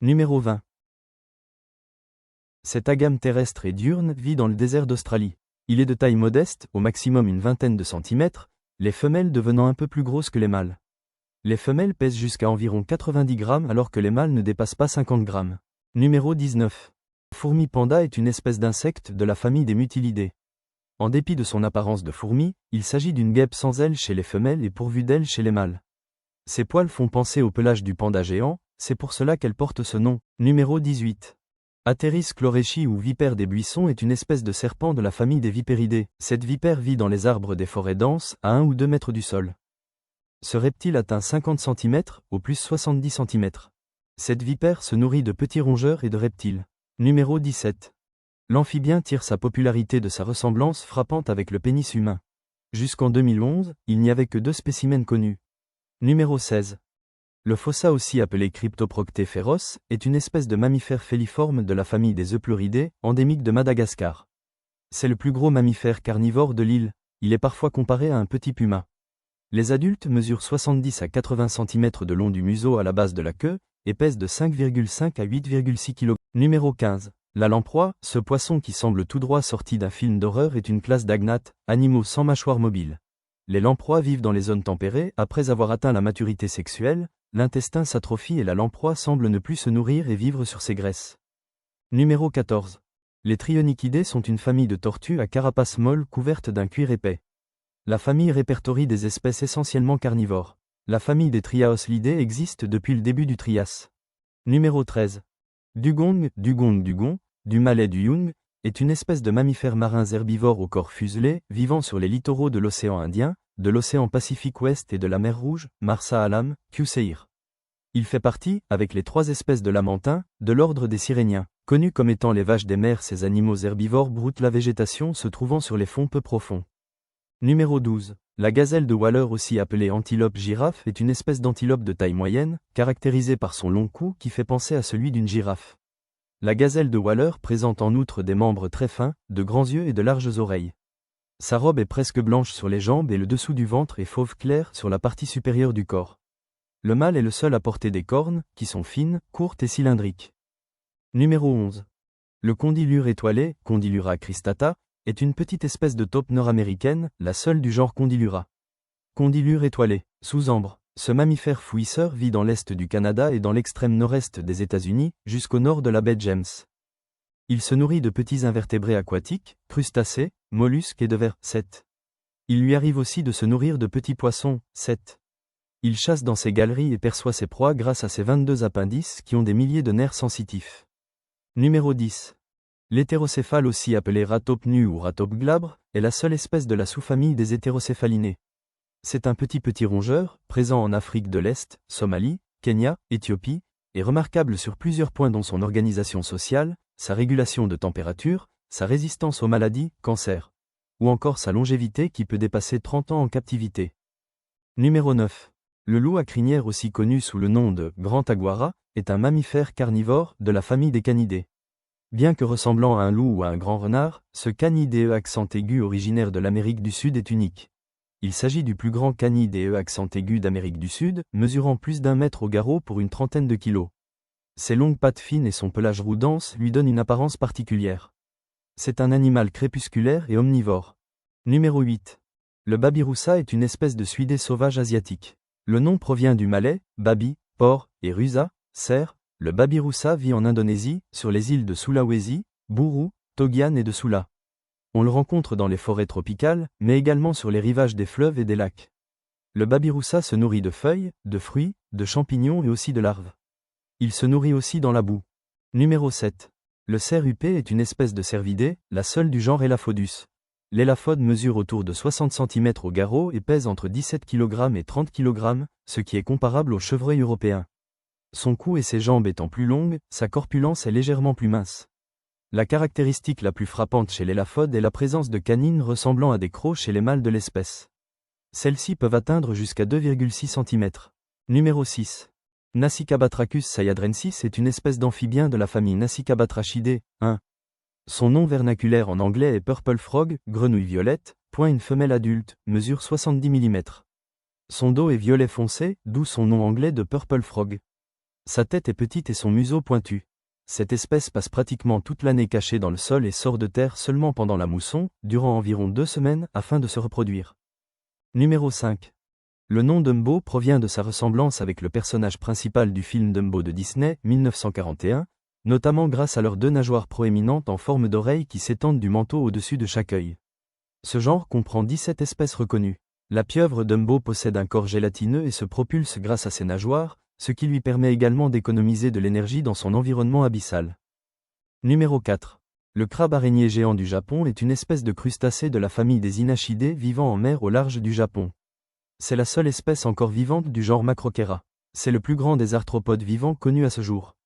Numéro 20. Cet agame terrestre et diurne vit dans le désert d'Australie. Il est de taille modeste, au maximum une vingtaine de centimètres, les femelles devenant un peu plus grosses que les mâles. Les femelles pèsent jusqu'à environ 90 grammes alors que les mâles ne dépassent pas 50 grammes. Numéro 19. La fourmi panda est une espèce d'insecte de la famille des mutilidés. En dépit de son apparence de fourmi, il s'agit d'une guêpe sans ailes chez les femelles et pourvue d'ailes chez les mâles. Ses poils font penser au pelage du panda géant, c'est pour cela qu'elle porte ce nom. Numéro 18. Atheris chlorhechii ou vipère des buissons est une espèce de serpent de la famille des vipéridés. Cette vipère vit dans les arbres des forêts denses, à 1 ou 2 mètres du sol. Ce reptile atteint 50 cm, au plus 70 cm. Cette vipère se nourrit de petits rongeurs et de reptiles. Numéro 17. L'amphibien tire sa popularité de sa ressemblance frappante avec le pénis humain. Jusqu'en 2011, il n'y avait que 2 spécimens connus. Numéro 16. Le fossa, aussi appelé Cryptoprocté féroce, est une espèce de mammifère féliforme de la famille des Eupluridés, endémique de Madagascar. C'est le plus gros mammifère carnivore de l'île, il est parfois comparé à un petit puma. Les adultes mesurent 70 à 80 cm de long du museau à la base de la queue, et pèsent de 5,5 à 8,6 kg. Numéro 15. La lamproie, ce poisson qui semble tout droit sorti d'un film d'horreur est une classe d'agnates, animaux sans mâchoire mobile. Les lamproies vivent dans les zones tempérées, après avoir atteint la maturité sexuelle, l'intestin s'atrophie et la lamproie semble ne plus se nourrir et vivre sur ses graisses. Numéro 14. Les Trionychidés sont une famille de tortues à carapace molle couverte d'un cuir épais. La famille répertorie des espèces essentiellement carnivores. La famille des Triaoslidés existe depuis le début du Trias. Numéro 13. Dugong, du malais duyung, est une espèce de mammifères marins herbivores au corps fuselé, vivant sur les littoraux de l'océan Indien, de l'océan Pacifique Ouest et de la mer Rouge, Marsa Alam, Qusayr. Il fait partie, avec les 3 espèces de lamantins, de l'ordre des siréniens. Connus comme étant les vaches des mers, ces animaux herbivores broutent la végétation se trouvant sur les fonds peu profonds. Numéro 12. La gazelle de Waller, aussi appelée antilope girafe, est une espèce d'antilope de taille moyenne, caractérisée par son long cou qui fait penser à celui d'une girafe. La gazelle de Waller présente en outre des membres très fins, de grands yeux et de larges oreilles. Sa robe est presque blanche sur les jambes et le dessous du ventre est fauve clair sur la partie supérieure du corps. Le mâle est le seul à porter des cornes, qui sont fines, courtes et cylindriques. Numéro 11. Le condylure étoilé, Condylura cristata, est une petite espèce de taupe nord-américaine, la seule du genre Condylura. Condylure étoilé, sous ambre. Ce mammifère fouisseur vit dans l'est du Canada et dans l'extrême nord-est des États-Unis, jusqu'au nord de la baie James. Il se nourrit de petits invertébrés aquatiques, crustacés, mollusques et de vers. 7. Il lui arrive aussi de se nourrir de petits poissons. 7. Il chasse dans ses galeries et perçoit ses proies grâce à ses 22 appendices qui ont des milliers de nerfs sensitifs. Numéro 10. L'hétérocéphale, aussi appelé ratope nu ou ratope glabre, est la seule espèce de la sous-famille des hétérocéphalinés. C'est un petit rongeur, présent en Afrique de l'Est, Somalie, Kenya, Éthiopie, et remarquable sur plusieurs points dont son organisation sociale, sa régulation de température, sa résistance aux maladies, cancer, ou encore sa longévité qui peut dépasser 30 ans en captivité. Numéro 9. Le loup à crinière, aussi connu sous le nom de grand aguara, est un mammifère carnivore de la famille des canidés. Bien que ressemblant à un loup ou à un grand renard, ce canidé accent aigu originaire de l'Amérique du Sud est unique. Il s'agit du plus grand canidé accent aigu d'Amérique du Sud, mesurant plus d'1 mètre au garrot pour une trentaine de kilos. Ses longues pattes fines et son pelage roux dense lui donnent une apparence particulière. C'est un animal crépusculaire et omnivore. Numéro 8. Le babiroussa est une espèce de suidé sauvage asiatique. Le nom provient du malais, babi, porc, et rusa, cerf. Le babiroussa vit en Indonésie, sur les îles de Sulawesi, Buru, Togian et de Sula. On le rencontre dans les forêts tropicales, mais également sur les rivages des fleuves et des lacs. Le babiroussa se nourrit de feuilles, de fruits, de champignons et aussi de larves. Il se nourrit aussi dans la boue. Numéro 7. Le cerf huppé est une espèce de cervidé, la seule du genre Elaphodus. L'élaphode mesure autour de 60 cm au garrot et pèse entre 17 kg et 30 kg, ce qui est comparable au chevreuil européen. Son cou et ses jambes étant plus longues, sa corpulence est légèrement plus mince. La caractéristique la plus frappante chez l'élaphode est la présence de canines ressemblant à des crocs chez les mâles de l'espèce. Celles-ci peuvent atteindre jusqu'à 2,6 cm. Numéro 6. Nasicabatrachus sayadrensis est une espèce d'amphibien de la famille Nasicabatrachidae. 1. Son nom vernaculaire en anglais est purple frog, grenouille violette, une femelle adulte, mesure 70 mm. Son dos est violet foncé, d'où son nom anglais de purple frog. Sa tête est petite et son museau pointu. Cette espèce passe pratiquement toute l'année cachée dans le sol et sort de terre seulement pendant la mousson, durant environ 2 semaines, afin de se reproduire. Numéro 5. Le nom Dumbo provient de sa ressemblance avec le personnage principal du film Dumbo de Disney, 1941, notamment grâce à leurs 2 nageoires proéminentes en forme d'oreilles qui s'étendent du manteau au-dessus de chaque œil. Ce genre comprend 17 espèces reconnues. La pieuvre Dumbo possède un corps gélatineux et se propulse grâce à ses nageoires, ce qui lui permet également d'économiser de l'énergie dans son environnement abyssal. Numéro 4. Le crabe araignée géant du Japon est une espèce de crustacé de la famille des Inachidés vivant en mer au large du Japon. C'est la seule espèce encore vivante du genre Macrochaera. C'est le plus grand des arthropodes vivants connus à ce jour.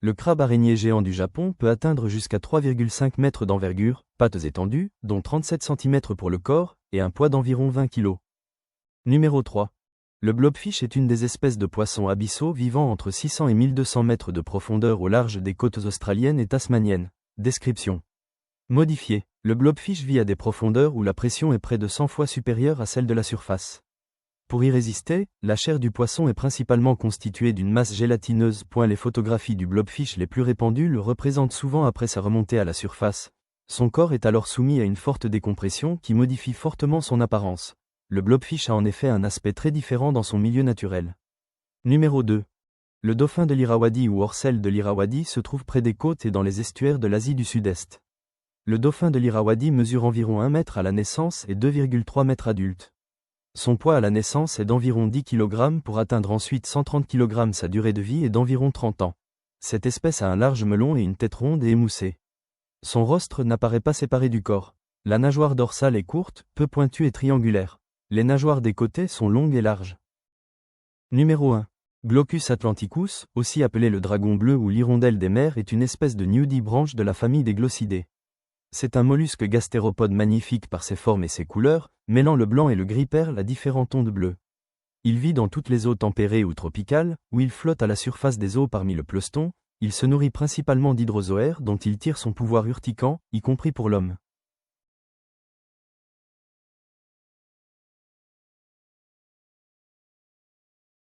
Le crabe araignée géant du Japon peut atteindre jusqu'à 3,5 mètres d'envergure, pattes étendues, dont 37 cm pour le corps, et un poids d'environ 20 kg. Numéro 3. Le blobfish est une des espèces de poissons abyssaux vivant entre 600 et 1200 mètres de profondeur au large des côtes australiennes et tasmaniennes. Description. Modifié. Le blobfish vit à des profondeurs où la pression est près de 100 fois supérieure à celle de la surface. Pour y résister, la chair du poisson est principalement constituée d'une masse gélatineuse. Les photographies du blobfish les plus répandues le représentent souvent après sa remontée à la surface. Son corps est alors soumis à une forte décompression qui modifie fortement son apparence. Le blobfish a en effet un aspect très différent dans son milieu naturel. Numéro 2. Le dauphin de l'Irrawaddy ou orcelle de l'Irrawaddy se trouve près des côtes et dans les estuaires de l'Asie du Sud-Est. Le dauphin de l'Irrawaddy mesure environ 1 mètre à la naissance et 2,3 mètres adulte. Son poids à la naissance est d'environ 10 kg pour atteindre ensuite 130 kg. Sa durée de vie est d'environ 30 ans. Cette espèce a un large melon et une tête ronde et émoussée. Son rostre n'apparaît pas séparé du corps. La nageoire dorsale est courte, peu pointue et triangulaire. Les nageoires des côtés sont longues et larges. Numéro 1. Glaucus atlanticus, aussi appelé le dragon bleu ou l'hirondelle des mers, est une espèce de nudibranche de la famille des glossidés. C'est un mollusque gastéropode magnifique par ses formes et ses couleurs, mêlant le blanc et le gris perle à différents tons de bleu. Il vit dans toutes les eaux tempérées ou tropicales, où il flotte à la surface des eaux parmi le plancton. Il se nourrit principalement d'hydrozoaires dont il tire son pouvoir urticant, y compris pour l'homme.